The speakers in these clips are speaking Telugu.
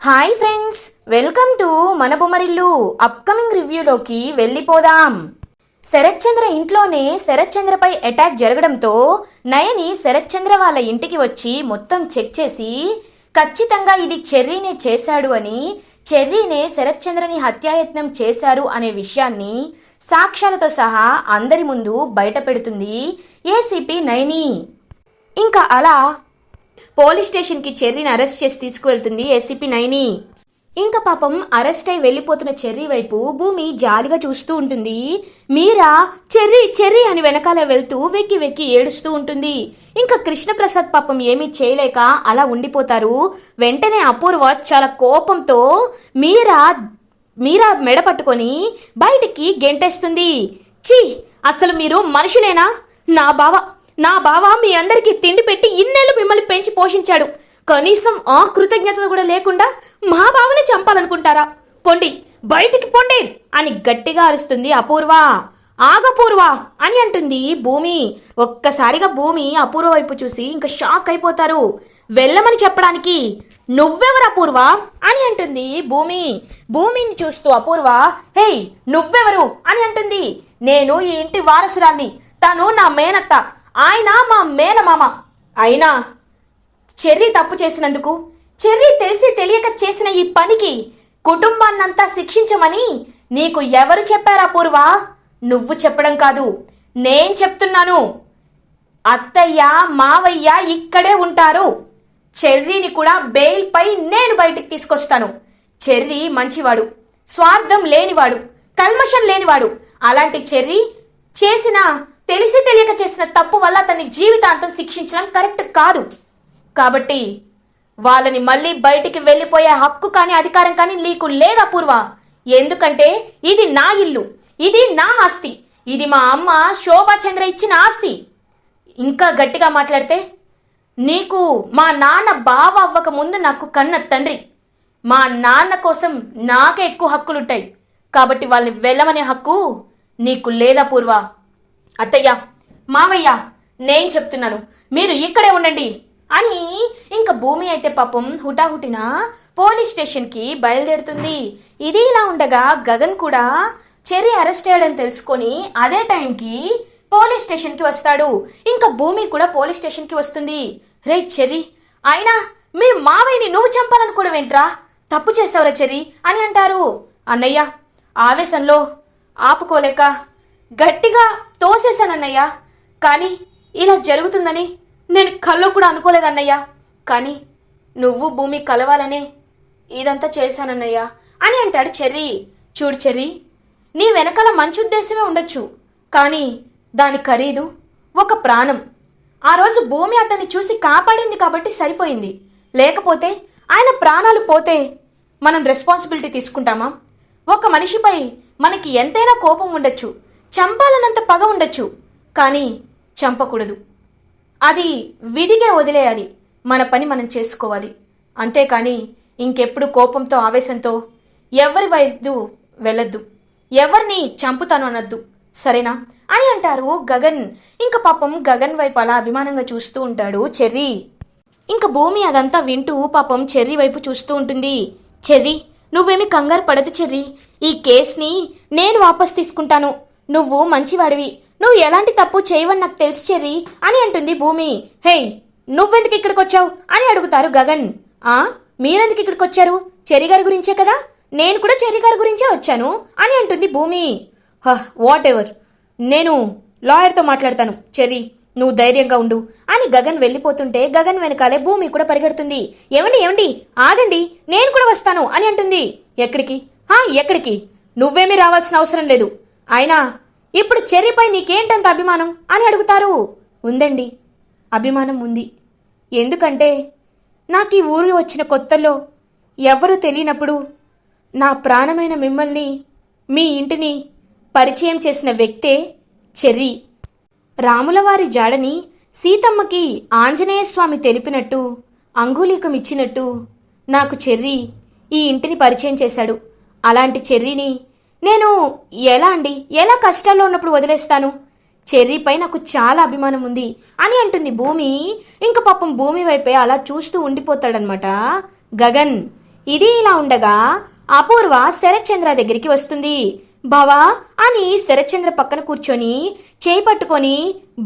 హాయ్ ఫ్రెండ్స్, వెల్కమ్ టు మన బొమ్మరిల్లు. అప్కమింగ్ రివ్యూలోకి వెళ్ళిపోదాం. శరత్ చంద్ర ఇంట్లోనే శరత్ చంద్రపై అటాక్ జరగడంతో నయని శరత్ చంద్ర వాళ్ళ ఇంటికి వచ్చి మొత్తం చెక్ చేసి ఖచ్చితంగా ఇది చెర్రీనే చేశాడు అని, చెర్రీనే శరత్ చంద్రని హత్యాయత్నం చేశారు అనే విషయాన్ని సాక్ష్యాలతో సహా అందరి ముందు బయట పెడుతుంది ఏసీపీ నయని. ఇంకా అలా పోలీస్ స్టేషన్కి చెర్రీని అరెస్ట్ చేసి తీసుకువెళ్తుంది ఏసీపీ నయని. ఇంకా పాపం అరెస్ట్ అయి వెళ్ళిపోతున్న చెర్రీ వైపు భూమి జాలిగా చూస్తూ ఉంటుంది. మీరా చెర్రీ చెర్రీ అని వెనకాల వెళ్తూ వెక్కి వెక్కి ఏడుస్తూ ఉంటుంది. ఇంకా కృష్ణప్రసాద్ పాపం ఏమీ చేయలేక అలా ఉండిపోతారు. వెంటనే అపూర్వ చాలా కోపంతో మీరా మెడ పట్టుకొని బయటికి గెంటేస్తుంది. ఛీ, అసలు మీరు మనుషులేనా? నా బావ మీ అందరికీ తిండి పెట్టి ఇన్నేళ్ళు మిమ్మల్ని పెంచి పోషించాడు. కనీసం ఆ కృతజ్ఞత కూడా లేకుండా మా బావని చంపాలనుకుంటారా? పొండి, బయటికి పొండి అని గట్టిగా అరుస్తుంది అపూర్వ. ఆగపూర్వ అని అంటుంది భూమి. ఒక్కసారిగా భూమి అపూర్వ వైపు చూసి ఇంకా షాక్ అయిపోతారు. వెళ్ళమని చెప్పడానికి నువ్వెవరు అపూర్వ అని అంటుంది భూమి. భూమిని చూస్తూ అపూర్వ, హేయ్ నువ్వెవరు అని అంటుంది. నేను ఈ ఇంటి వారసురాల్ని, తను నా మేనత్త, ఆయన మా మేనమామ. అయినా చెర్రీ తప్పు చేసినందుకు, చెర్రీ తెలిసి తెలియక చేసిన ఈ పనికి కుటుంబాన్నంతా శిక్షించమని నీకు ఎవరు చెప్పారా పూర్వ? నువ్వు చెప్పడం కాదు, నేను చెప్తున్నాను. అత్తయ్య మావయ్య ఇక్కడే ఉంటారు. చెర్రీని కూడా బెయిల్ పై నేను బయటికి తీసుకొస్తాను. చెర్రీ మంచివాడు, స్వార్థం లేనివాడు, కల్మషం లేనివాడు. అలాంటి చెర్రీ తెలిసి తెలియక చేసిన తప్పు వల్ల అతన్ని జీవితాంతం శిక్షించడం కరెక్ట్ కాదు. కాబట్టి వాళ్ళని మళ్ళీ బయటికి వెళ్ళిపోయే హక్కు కానీ అధికారం కానీ నీకు లేదా పూర్వ. ఎందుకంటే ఇది నా ఇల్లు, ఇది నా ఆస్తి, ఇది మా అమ్మ శోభాచంద్ర ఇచ్చిన ఆస్తి. ఇంకా గట్టిగా మాట్లాడితే నీకు మా నాన్న బావ అవ్వక ముందు నాకు కన్న తండ్రి. మా నాన్న కోసం నాకే ఎక్కువ హక్కులుంటాయి. కాబట్టి వాళ్ళని వెళ్ళమనే హక్కు నీకు లేదా పూర్వ. అత్తయ్య మావయ్య, నేను చెప్తున్నాను, మీరు ఇక్కడే ఉండండి అని ఇంకా భూమి అయితే పాపం హుటాహుటిన పోలీస్ స్టేషన్కి బయలుదేరుతుంది. ఇది ఇలా ఉండగా గగన్ కూడా చెర్రీ అరెస్ట్ అయ్యాడని తెలుసుకొని అదే టైంకి పోలీస్ స్టేషన్కి వస్తాడు. ఇంకా భూమి కూడా పోలీస్ స్టేషన్కి వస్తుంది. రే చెర్రీ, అయినా మీ మావయ్యని నువ్వు చంపాలనుకోవడం ఏంట్రా? తప్పు చేసావురా చెర్రీ అని అంటారు. అన్నయ్య, ఆవేశంలో ఆపుకోలేక గట్టిగా తోసేశానన్నయ్య. కానీ ఇలా జరుగుతుందని నేను కల్లో కూడా అనుకోలేదన్నయ్య. కానీ నువ్వు భూమి కలవాలనే ఇదంతా చేశానన్నయ్య అని అంటాడు చెర్రీ. చూడు చెర్రీ, నీ వెనకాల మంచి ఉద్దేశమే ఉండొచ్చు, కానీ దాని ఖరీదు ఒక ప్రాణం. ఆ రోజు భూమి అతన్ని చూసి కాపాడింది కాబట్టి సరిపోయింది. లేకపోతే ఆయన ప్రాణాలు పోతే మనం రెస్పాన్సిబిలిటీ తీసుకుంటామా? ఒక మనిషిపై మనకి ఎంతైనా కోపం ఉండొచ్చు, చంపాలన్నంత పగ ఉండొచ్చు, కానీ చంపకూడదు. అది విధిగా వదిలేయాలి. మన పని మనం చేసుకోవాలి. అంతేకాని ఇంకెప్పుడు కోపంతో ఆవేశంతో ఎవరి వైపు వెళ్ళొద్దు, ఎవరిని చంపుతాను అనొద్దు, సరేనా అని అంటారు గగన్. ఇంకా పాపం గగన్ వైపు అలా అభిమానంగా చూస్తూ ఉంటాడు చెర్రీ. ఇంకా భూమి అదంతా వింటూ పాపం చెర్రీ వైపు చూస్తూ ఉంటుంది. చెర్రీ, నువ్వేమి కంగారు పడదు చెర్రీ, ఈ కేసుని నేను వాపస్ తీసుకుంటాను. నువ్వు మంచివాడివి, నువ్వు ఎలాంటి తప్పు చేయవని నాకు తెలుసు చెర్రీ అని అంటుంది భూమి. హేయ్, నువ్వెందుకు ఇక్కడికి వచ్చావు అని అడుగుతారు గగన్. మీరెందుకు ఇక్కడికి వచ్చారు? చెర్రీ గారి గురించే కదా, నేను కూడా చెర్రీ గారి గురించే వచ్చాను అని అంటుంది భూమి. వాట్ ఎవర్, నేను లాయర్తో మాట్లాడతాను. చెర్రీ, నువ్వు ధైర్యంగా ఉండు అని గగన్ వెళ్ళిపోతుంటే గగన్ వెనకాలే భూమి కూడా పరిగెడుతుంది. ఏమండి ఆగండి, నేను కూడా వస్తాను అని అంటుంది. ఎక్కడికి? ఎక్కడికి? నువ్వేమీ రావాల్సిన అవసరం లేదు. అయినా ఇప్పుడు చెర్రీపై నీకేంటంత అభిమానం అని అడుగుతారు. ఉందండి, అభిమానం ఉంది. ఎందుకంటే నాకు ఈ ఊరు వచ్చిన కొత్తల్లో ఎవరూ తెలియనప్పుడు నా ప్రాణమైన మిమ్మల్ని, మీ ఇంటిని పరిచయం చేసిన వ్యక్తే చెర్రీ. రాములవారి జాడని సీతమ్మకి ఆంజనేయస్వామి తెలిపినట్టు, అంగుళీకం ఇచ్చినట్టు నాకు చెర్రీ ఈ ఇంటిని పరిచయం చేశాడు. అలాంటి చెర్రీని నేను ఎలా కష్టాల్లో ఉన్నప్పుడు వదిలేస్తాను? చెర్రీపై నాకు చాలా అభిమానం ఉంది అని అంటుంది భూమి. ఇంక పాపం భూమి వైపే అలా చూస్తూ ఉండిపోతాడనమాట గగన్. ఇది ఇలా ఉండగా అపూర్వ శరత్చంద్ర దగ్గరికి వస్తుంది. బావా అని శరత్చంద్ర పక్కన కూర్చొని చేయి పట్టుకొని,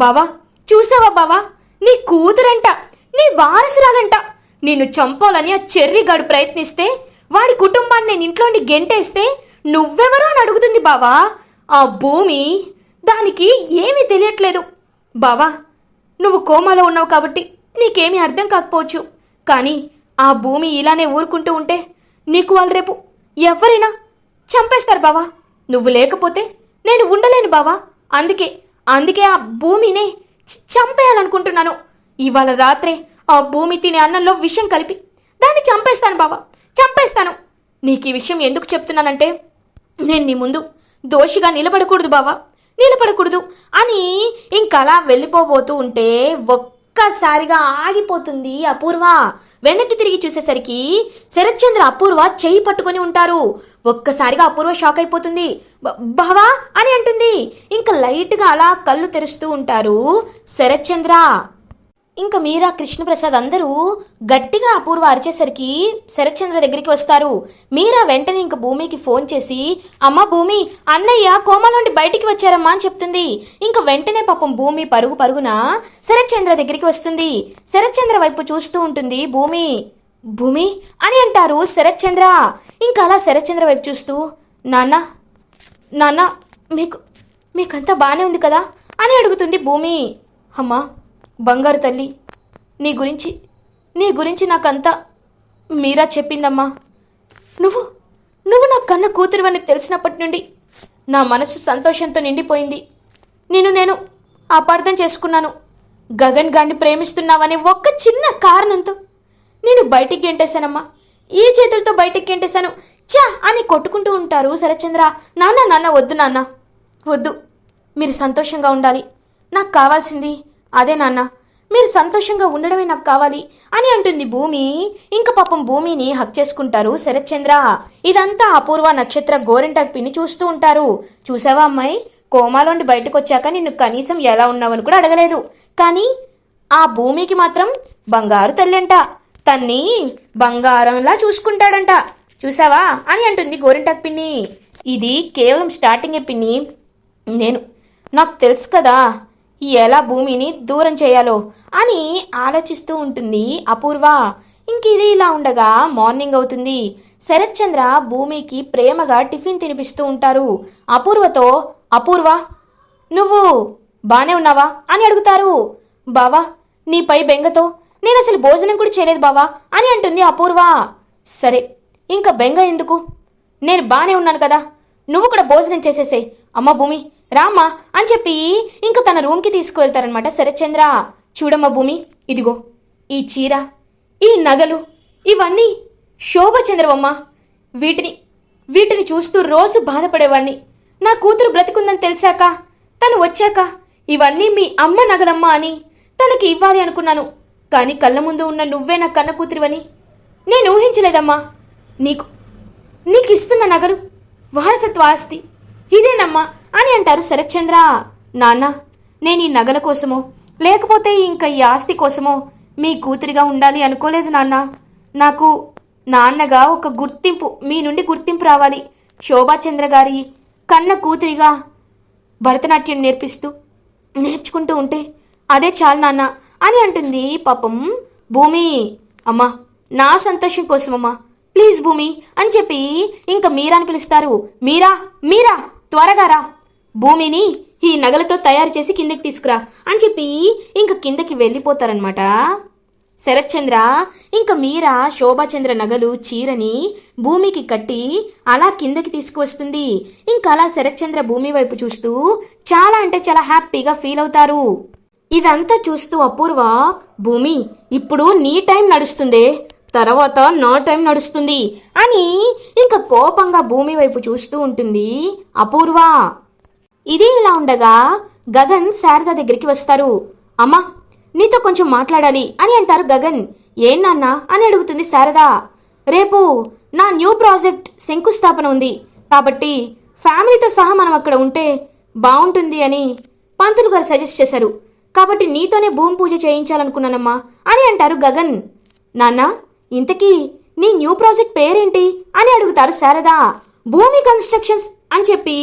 బావా చూసావా బావా, నీ కూతురంట, నీ వారసురాలంట, నిన్ను చంపాలని ఆ చెర్రిగాడు ప్రయత్నిస్తే వాడి కుటుంబాన్ని నేను ఇంట్లోండి గెంటేస్తే నువ్వెవరో అని అడుగుతుంది బావా. ఆ భూమి దానికి ఏమీ తెలియట్లేదు బావా. నువ్వు కోమాలో ఉన్నావు కాబట్టి నీకేమీ అర్థం కాకపోవచ్చు, కానీ ఆ భూమి ఇలానే ఊరుకుంటూ ఉంటే నీకు వాళ్ళు రేపు ఎవరైనా చంపేస్తారు బావా. నువ్వు లేకపోతే నేను ఉండలేను బావా. అందుకే ఆ భూమినే చంపేయాలనుకుంటున్నాను. ఇవాళ రాత్రే ఆ భూమి తినే అన్నంలో విషం కలిపి దాన్ని చంపేస్తాను బావా, చంపేస్తాను. నీకు ఈ విషయం ఎందుకు చెప్తున్నానంటే, నేను నీ ముందు దోషిగా నిలబడకూడదు బావా, నిలబడకూడదు అని ఇంకలా వెళ్ళిపోబోతూ ఉంటే ఒక్కసారిగా ఆగిపోతుంది అపూర్వ. వెనక్కి తిరిగి చూసేసరికి శరత్చంద్ర అపూర్వ చెయ్యి పట్టుకొని ఉంటారు. ఒక్కసారిగా అపూర్వ షాక్ అయిపోతుంది. బావా అని అంటుంది. ఇంకా లైట్గా అలా కళ్ళు తెరుస్తూ ఉంటారు శరత్చంద్ర. ఇంకా మీరా, కృష్ణప్రసాద్ అందరూ గట్టిగా అపూర్వ అరిచేసరికి శరత్చంద్ర దగ్గరికి వస్తారు. మీరా వెంటనే ఇంక భూమికి ఫోన్ చేసి, అమ్మ భూమి, అన్నయ్య కోమాలోండి బయటికి వచ్చారమ్మా అని చెప్తుంది. ఇంక వెంటనే పాపం భూమి పరుగున శరత్చంద్ర దగ్గరికి వస్తుంది. శరత్చంద్ర వైపు చూస్తూ ఉంటుంది భూమి. భూమి అని అంటారు శరత్చంద్ర. ఇంకా అలా శరత్చంద్ర వైపు చూస్తూ, నాన్న మీకంతా బాగానే ఉంది కదా అని అడుగుతుంది భూమి. అమ్మా బంగారు తల్లి, నీ గురించి నాకంతా మీరా చెప్పిందమ్మా. నువ్వు నా కన్న కూతురువని తెలిసినప్పటి నుండి నా మనసు సంతోషంతో నిండిపోయింది. నేను అపార్థం చేసుకున్నాను. గగన్ గాన్ని ప్రేమిస్తున్నావనే ఒక్క చిన్న కారణంతో నేను బయటికి గెంటేశానమ్మా. ఈ చేతులతో బయటికి గెంటేశాను చా అని కొట్టుకుంటూ ఉంటారు శరత్చంద్ర. నాన్న వద్దు నాన్న, వద్దు. మీరు సంతోషంగా ఉండాలి, నాకు కావాల్సింది అదే నాన్న. మీరు సంతోషంగా ఉండడమే నాకు కావాలి అని అంటుంది భూమి. ఇంక పాపం భూమిని హక్ చేసుకుంటారు శరత్చంద్ర. ఇదంతా అపూర్వ, నక్షత్ర, గోరింటాకు పిన్ని చూస్తూ ఉంటారు. చూసావా అమ్మాయి, కోమాలోండి బయటకు వచ్చాక నిన్ను కనీసం ఎలా ఉన్నావని కూడా అడగలేదు, కానీ ఆ భూమికి మాత్రం బంగారు తల్లి అంట, తన్ని బంగారంలా చూసుకుంటాడంట, చూసావా అని అంటుంది గోరింటాకు పిన్ని. ఇది కేవలం స్టార్టింగే పిన్ని. నాకు తెలుసు కదా ఎలా భూమిని దూరం చేయాలో అని ఆలోచిస్తూ ఉంటుంది అపూర్వ. ఇంక ఇది ఇలా ఉండగా మార్నింగ్ అవుతుంది. శరత్చంద్ర భూమికి ప్రేమగా టిఫిన్ తినిపిస్తూ ఉంటారు. అపూర్వతో, అపూర్వ నువ్వు బానే ఉన్నావా అని అడుగుతారు. బావా నీపై బెంగతో నేను అసలు భోజనం కూడా చేయలేదు బావా అని అంటుంది అపూర్వ. సరే ఇంకా బెంగ ఎందుకు, నేను బానే ఉన్నాను కదా, నువ్వు కూడా భోజనం చేసేసేయ్. అమ్మ భూమి రామ్మా అని చెప్పి ఇంక తన రూమ్కి తీసుకువెళ్తారనమాట శరత్చంద్ర. చూడమ్మా భూమి, ఇదిగో ఈ చీర, ఈ నగలు, ఇవన్నీ శోభచంద్రవమ్మ. వీటిని చూస్తూ రోజు బాధపడేవాణ్ణి. నా కూతురు బ్రతికుందని తెలిసాక, తను వచ్చాక ఇవన్నీ మీ అమ్మ నగలమ్మ అని తనకి ఇవ్వాలి అనుకున్నాను, కానీ కళ్ళ ముందు ఉన్న నువ్వే నా కన్న కూతురివని నేను ఊహించలేదమ్మా. నీకు ఇస్తున్న నగలు వారసత్వ ఆస్తి ఇదేనమ్మా అని అంటారు శరత్చంద్ర. నాన్న, నేను ఈ నగల కోసమో లేకపోతే ఇంకా ఈ ఆస్తి కోసమో మీ కూతురిగా ఉండాలి అనుకోలేదు నాన్న. నాకు నాన్నగా ఒక గుర్తింపు, మీ నుండి గుర్తింపు రావాలి. శోభాచంద్ర గారి కన్న కూతురిగా భరతనాట్యం నేర్చుకుంటూ ఉంటే అదే చాలు నాన్న అని అంటుంది పాపం భూమి. అమ్మా నా సంతోషం కోసమమ్మా, ప్లీజ్ భూమి అని చెప్పి ఇంకా మీరాని పిలుస్తారు. మీరా త్వరగా రా, భూమిని ఈ నగలతో తయారు చేసి కిందకి తీసుకురా అని చెప్పి ఇంక కిందకి వెళ్ళిపోతారనమాట శరత్చంద్ర. ఇంక మీరా శోభాచంద్ర నగలు, చీరని భూమికి కట్టి అలా కిందకి తీసుకువస్తుంది. ఇంకా అలా శరత్చంద్ర భూమి వైపు చూస్తూ చాలా అంటే చాలా హ్యాపీగా ఫీల్ అవుతారు. ఇదంతా చూస్తూ అపూర్వ, భూమి ఇప్పుడు నీ టైం నడుస్తుందే, తర్వాత నా టైం నడుస్తుంది అని ఇంకా కోపంగా భూమి వైపు చూస్తూ ఉంటుంది అపూర్వ. ఇది ఇలా ఉండగా గగన్ శారద దగ్గరికి వస్తారు. అమ్మా నీతో కొంచెం మాట్లాడాలి అని అంటారు గగన్. ఏం నాన్నా అని అడుగుతుంది శారద. రేపు నా న్యూ ప్రాజెక్ట్ శంకుస్థాపన ఉంది కాబట్టి ఫ్యామిలీతో సహా మనం అక్కడ ఉంటే బాగుంటుంది అని పంతులు గారు సజెస్ట్ చేశారు, కాబట్టి నీతోనే భూమి పూజ చేయించాలనుకున్నానమ్మా అని అంటారు గగన్. నాన్న ఇంతకీ నీ న్యూ ప్రాజెక్ట్ పేరేంటి అని అడుగుతారు శారద. భూమి కన్స్ట్రక్షన్స్ అని చెప్పి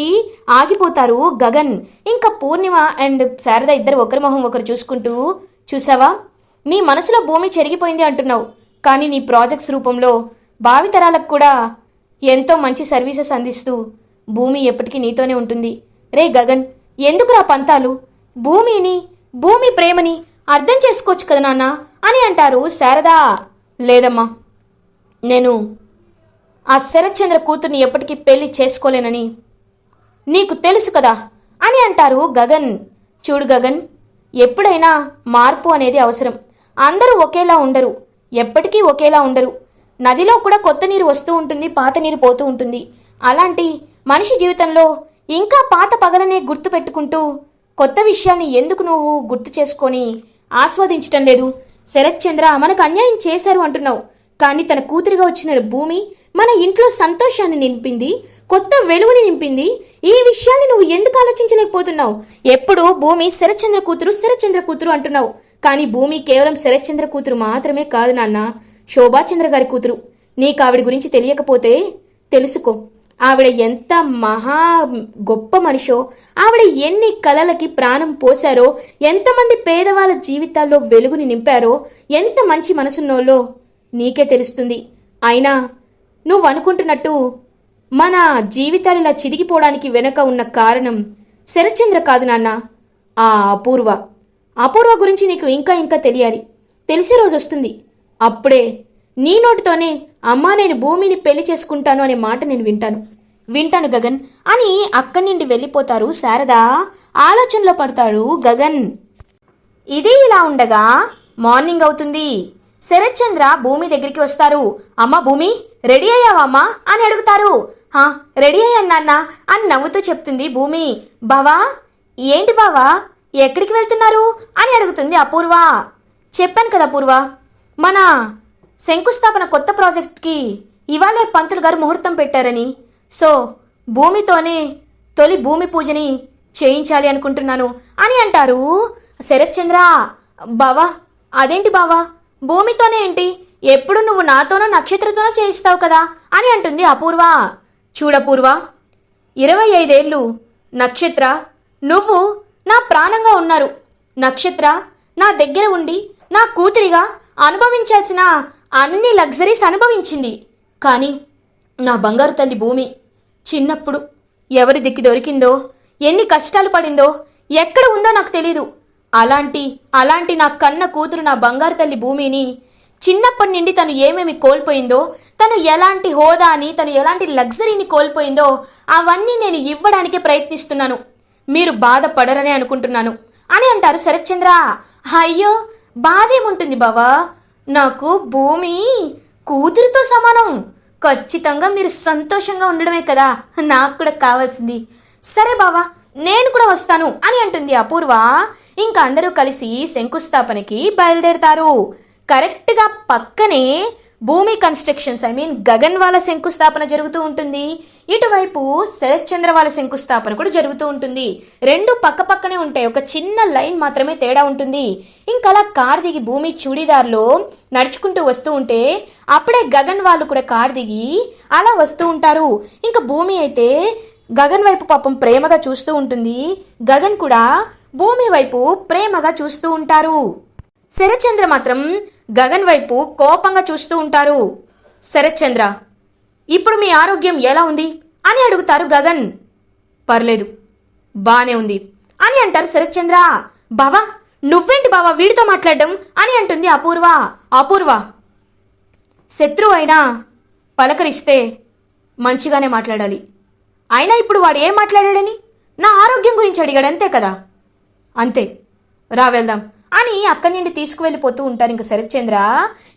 ఆగిపోతారు గగన్. ఇంకా పూర్ణిమ అండ్ శారద ఇద్దరు ఒకరి మొహం ఒకరు చూసుకుంటూ, చూసావా, నీ మనసులో భూమి చెరిగిపోయింది అంటున్నావు, కానీ నీ ప్రాజెక్ట్స్ రూపంలో భావితరాలకు కూడా ఎంతో మంచి సర్వీసెస్ అందిస్తూ భూమి ఎప్పటికీ నీతోనే ఉంటుంది. రే గగన్, ఎందుకురా పంతాలు? భూమి ప్రేమని అర్థం చేసుకోవచ్చు కదా నాన్న అని అంటారు శారద. లేదమ్మా, నేను ఆ శరత్చంద్ర కూతుర్ని ఎప్పటికీ పెళ్లి చేసుకోలేనని నీకు తెలుసు కదా అని అంటారు గగన్. చూడు గగన్, ఎప్పుడైనా మార్పు అనేది అవసరం. అందరూ ఒకేలా ఉండరు, ఎప్పటికీ ఒకేలా ఉండరు. నదిలో కూడా కొత్త నీరు వస్తూ ఉంటుంది, పాత నీరు పోతూ ఉంటుంది. అలాంటి మనిషి జీవితంలో ఇంకా పాత పగలనే గుర్తు పెట్టుకుంటూ కొత్త విషయాల్ని ఎందుకు నువ్వు గుర్తు చేసుకొని ఆస్వాదించటం లేదు? శరత్చంద్ర మనకు అన్యాయం చేశారు అంటున్నావు, కానీ తన కూతురిగా వచ్చిన భూమి మన ఇంట్లో సంతోషాన్ని నింపింది, కొత్త వెలుగుని నింపింది. ఈ విషయాన్ని నువ్వు ఎందుకు ఆలోచించలేకపోతున్నావు? ఎప్పుడు భూమి శరత్చంద్ర కూతురు అంటున్నావు, కానీ భూమి కేవలం శరత్చంద్ర కూతురు మాత్రమే కాదు నాన్న, శోభాచంద్ర గారి కూతురు. నీకు ఆవిడ గురించి తెలియకపోతే తెలుసుకో. ఆవిడ ఎంత మహా గొప్ప మనిషో, ఆవిడ ఎన్ని కలలకి ప్రాణం పోశారో, ఎంతమంది పేదవాళ్ళ జీవితాల్లో వెలుగుని నింపారో, ఎంత మంచి మనసున్నోళ్ళో నీకే తెలుస్తుంది. అయినా నువ్వు అనుకుంటున్నట్టు మన జీవితాలు ఇలా చిరిగిపోవడానికి వెనక ఉన్న కారణం శరత్చంద్ర కాదు నాన్న, ఆ అపూర్వ గురించి నీకు ఇంకా తెలియాలి. తెలిసే రోజు వస్తుంది. అప్పుడే నీ నోటితోనే అమ్మా నేను భూమిని పెళ్లి చేసుకుంటాను అనే మాట నేను వింటాను గగన్ అని అక్కడి నుండి వెళ్ళిపోతారు శారద. ఆలోచనలో పడతాడు గగన్. ఇది ఇలా ఉండగా మార్నింగ్ అవుతుంది. శరత్చంద్ర భూమి దగ్గరికి వస్తారు. అమ్మా భూమి, రెడీ అయ్యావా అమ్మా అని అడుగుతారు. రెడీ అయ్యాను నాన్న అని నవ్వుతూ చెప్తుంది భూమి. బావా, ఏంటి బావా, ఎక్కడికి వెళ్తున్నారు అని అడుగుతుంది అపూర్వ. చెప్పాను కదా అపూర్వ, మన శంకుస్థాపన కొత్త ప్రాజెక్ట్కి ఇవాళే పంతులు గారు ముహూర్తం పెట్టారని, సో భూమితోనే తొలి భూమి పూజని చేయించాలి అనుకుంటున్నాను అని అంటారు శరత్చంద్ర. బావా, అదేంటి బావా, భూమితోనే ఏంటి, ఎప్పుడు నువ్వు నాతోనో నక్షత్రతోనో చేయిస్తావు కదా అని అంటుంది అపూర్వ. చూడపూర్వ, 25 ఏళ్ళు నక్షత్ర నువ్వు నా ప్రాణంగా ఉన్నారు. నక్షత్ర నా దగ్గర ఉండి నా కూతురిగా అనుభవించాల్సిన అన్ని లగ్జరీస్ అనుభవించింది. కానీ నా బంగారు తల్లి భూమి చిన్నప్పుడు ఎవరి దిక్కు దొరికిందో, ఎన్ని కష్టాలు పడిందో, ఎక్కడ ఉందో నాకు తెలీదు. అలాంటి నా కన్న కూతురు నా బంగారు తల్లి భూమిని చిన్నప్పటి నుండి తను ఏమేమి కోల్పోయిందో, తను ఎలాంటి హోదాని, తను ఎలాంటి లగ్జరీని కోల్పోయిందో అవన్నీ నేను ఇవ్వడానికే ప్రయత్నిస్తున్నాను. మీరు బాధపడరనే అనుకుంటున్నాను అని అంటారు శరత్చంద్ర. అయ్యో, బాధేముంటుంది బావా, నాకు భూమి కూతురితో సమానం. ఖచ్చితంగా మీరు సంతోషంగా ఉండడమే కదా నాకు కూడా కావాల్సింది. సరే బావా, నేను కూడా వస్తాను అని అంటుంది అపూర్వ. ఇంకా అందరూ కలిసి శంకుస్థాపనకి బయలుదేరతారు. కరెక్ట్గా పక్కనే భూమి కన్స్ట్రక్షన్స్ గగన్ వాళ్ళ శంకుస్థాపన జరుగుతూ ఉంటుంది. ఇటువైపు శరత్చంద్ర వాళ్ళ శంకుస్థాపన కూడా జరుగుతూ ఉంటుంది. రెండు పక్క పక్కనే ఉంటాయి, ఒక చిన్న లైన్ మాత్రమే తేడా ఉంటుంది. ఇంకలా కార్ దిగి భూమి చూడీదార్లో నడుచుకుంటూ వస్తూ ఉంటే అప్పుడే గగన్ వాళ్ళు కూడా కార్ దిగి అలా వస్తూ ఉంటారు. ఇంకా భూమి అయితే గగన్ వైపు పాపం ప్రేమగా చూస్తూ ఉంటుంది, గగన్ కూడా భూమి వైపు ప్రేమగా చూస్తూ ఉంటారు. శరత్చంద్ర మాత్రం గగన్ వైపు కోపంగా చూస్తూ ఉంటారు. శరత్చంద్ర, ఇప్పుడు మీ ఆరోగ్యం ఎలా ఉంది అని అడుగుతారు గగన్. పర్లేదు, బానే ఉంది అని అంటారు శరత్చంద్ర. బావా, నువ్వేంటి బావా వీడితో మాట్లాడడం అని అంటుంది అపూర్వ. అపూర్వ, శత్రువు అయినా పలకరిస్తే మంచిగానే మాట్లాడాలి. అయినా ఇప్పుడు వాడు ఏం మాట్లాడాడని నా ఆరోగ్యం గురించి అడిగాడు, అంతే కదా? అంతే, రా వెళ్దాం అని అక్కడి నుండి తీసుకువెళ్ళిపోతూ ఉంటారు. ఇంకా శరత్చంద్ర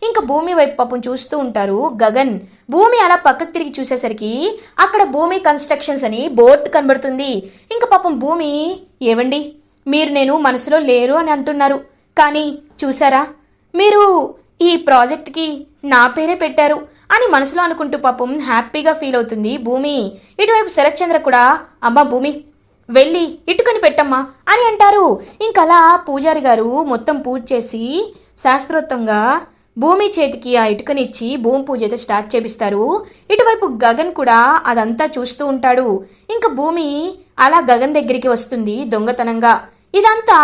ఇంకా భూమి వైపు పాపం చూస్తూ ఉంటారు గగన్. భూమి అలా పక్కకు తిరిగి చూసేసరికి అక్కడ భూమి కన్స్ట్రక్షన్స్ అని బోర్డు కనబడుతుంది. ఇంకా పాపం భూమి, ఏవండి మీరు నేను మనసులో లేరు అని అంటున్నారు, కానీ చూసారా మీరు ఈ ప్రాజెక్ట్కి నా పేరే పెట్టారు అని మనసులో అనుకుంటూ పాపం హ్యాపీగా ఫీల్ అవుతుంది భూమి. ఇటువైపు శరత్చంద్ర కూడా, అమ్మా భూమి వెళ్ళి ఇటుకని పెట్టమ్మా అని అంటారు. ఇంకలా పూజారి గారు మొత్తం పూజ చేసి శాస్త్రోక్తంగా భూమి చేతికి ఆ ఇటుకనిచ్చి భూమి పూజ అయితే స్టార్ట్ చేపిస్తారు. ఇటువైపు గగన్ కూడా అదంతా చూస్తూ ఉంటాడు. ఇంకా భూమి అలా గగన్ దగ్గరికి వస్తుంది దొంగతనంగా. ఇదంతా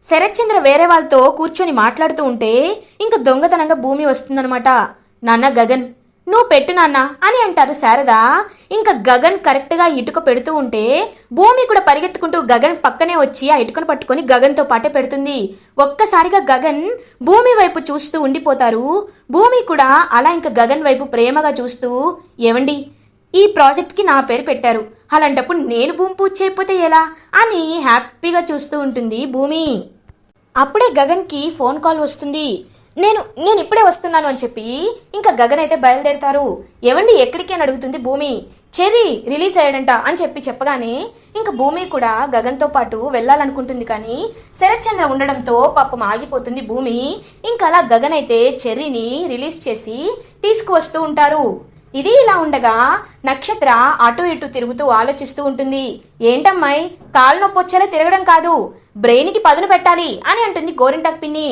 శరత్చంద్ర వేరే వాళ్ళతో కూర్చొని మాట్లాడుతూ ఉంటే ఇంకా దొంగతనంగా భూమి వస్తుందనమాట. నాన్న గగన్ నువ్వు పెట్టు నాన్న అని అంటారు శారద. ఇంకా గగన్ కరెక్ట్గా ఇటుక పెడుతూ ఉంటే భూమి కూడా పరిగెత్తుకుంటూ గగన్ పక్కనే వచ్చి ఆ ఇటుకను పట్టుకొని గగన్తో పాటే పెడుతుంది. ఒక్కసారిగా గగన్ భూమి వైపు చూస్తూ ఉండిపోతారు. భూమి కూడా అలా ఇంకా గగన్ వైపు ప్రేమగా చూస్తూ, ఏవండి ఈ ప్రాజెక్ట్కి నా పేరు పెట్టారు, అలాంటప్పుడు నేను భూమి పూజ చేయకపోతే ఎలా అని హ్యాపీగా చూస్తూ ఉంటుంది భూమి. అప్పుడే గగన్కి ఫోన్ కాల్ వస్తుంది. నేను ఇప్పుడే వస్తున్నాను అని చెప్పి ఇంకా గగన్ అయితే బయలుదేరుతారు. ఏవండి ఎక్కడికి అని అడుగుతుంది భూమి. చెర్రీ రిలీజ్ అయ్యాడంట అని చెప్పగానే ఇంకా భూమి కూడా గగన్తో పాటు వెళ్ళాలనుకుంటుంది. కానీ శరత్చంద్ర ఉండడంతో పాపం ఆగిపోతుంది భూమి. ఇంకా అలా గగన్ అయితే చెర్రీని రిలీజ్ చేసి తీసుకువస్తూ ఉంటారు. ఇది ఇలా ఉండగా నక్షత్ర అటు ఇటు తిరుగుతూ ఆలోచిస్తూ ఉంటుంది. ఏంటమ్మాయి కాలు నొప్పి వచ్చేలా తిరగడం కాదు, బ్రెయిన్కి పదును పెట్టాలి అని అంటుంది గోరింటాకు పిన్ని.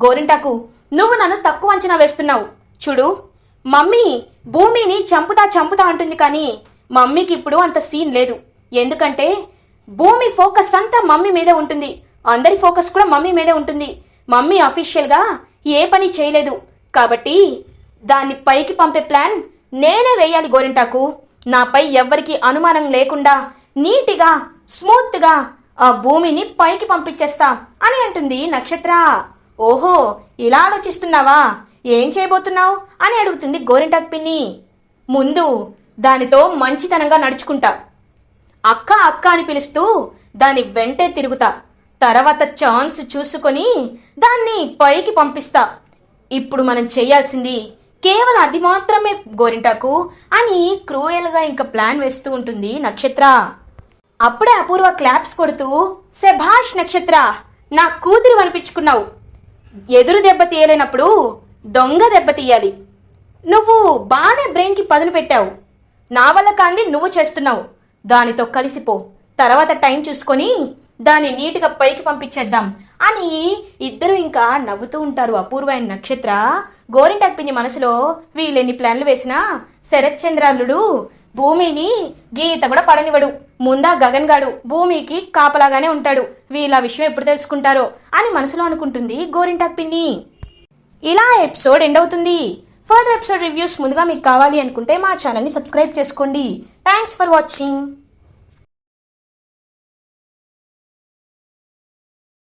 గోరింటాకు నువ్వు నన్ను తక్కువ అంచనా వేస్తున్నావు. చూడు మమ్మీ భూమిని చంపుతా అంటుంది, కానీ మమ్మీకి ఇప్పుడు అంత సీన్ లేదు. ఎందుకంటే భూమి ఫోకస్ అంతా మమ్మీ మీదే ఉంటుంది, అందరి ఫోకస్ కూడా మమ్మీ మీదే ఉంటుంది. మమ్మీ అఫీషియల్గా ఏ పని చేయలేదు కాబట్టి దాన్ని పైకి పంపే ప్లాన్ నేనే వేయాలి గోరింటాకు. నాపై ఎవ్వరికి అనుమానం లేకుండా నీట్గా స్మూత్గా ఆ భూమిని పైకి పంపించేస్తా అని అంటుంది నక్షత్ర. ఓహో ఇలా ఆలోచిస్తున్నావా, ఏం చేయబోతున్నావు అని అడుగుతుంది గోరింటాకు పిన్ని. ముందు దానితో మంచితనంగా నడుచుకుంటా, అక్క అని పిలుస్తూ దాని వెంటే తిరుగుతా, తర్వాత ఛాన్స్ చూసుకొని దాన్ని పైకి పంపిస్తా. ఇప్పుడు మనం చేయాల్సింది కేవలం అది మాత్రమే గోరింటాకు అని క్రూయల్గా ఇంకా ప్లాన్ వేస్తూ ఉంటుంది నక్షత్ర. అప్పుడే అపూర్వ క్లాప్స్ కొడుతూ, శభాష్ నక్షత్ర, నా కూతురు అనిపించుకున్నావు. ఎదురు దెబ్బ తీయలేనప్పుడు దొంగ దెబ్బ తీయాలి. నువ్వు బాగానే బ్రెయిన్కి పదును పెట్టావు, నా వల్ల కాంది నువ్వు చేస్తున్నావు. దానితో కలిసిపో, తర్వాత టైం చూసుకొని దాన్ని నీట్గా పైకి పంపించేద్దాం అని ఇద్దరు ఇంకా నవ్వుతూ ఉంటారు అపూర్వ అండ్ నక్షత్ర. గోరింటాకు పిన్ని మనసులో వీళ్ళెన్ని ప్లాన్లు వేసినా శరత్చంద్రాలుడు భూమిని గీత కూడా పడనివ్వడు. ముందా గగన్ గాడు భూమికి కాపలాగానే ఉంటాడు. వీళ్ళ విషయం ఎప్పుడు తెలుసుకుంటారో అని మనసులో అనుకుంటుంది గోరింటాకు పిన్ని. ఇలా ఎపిసోడ్ ఎండ్ అవుతుంది. ఫర్దర్ ఎపిసోడ్ రివ్యూస్ ముందుగా మీకు కావాలి అనుకుంటే మా ఛానల్ని సబ్స్క్రైబ్ చేసుకోండి. Thanks for watching.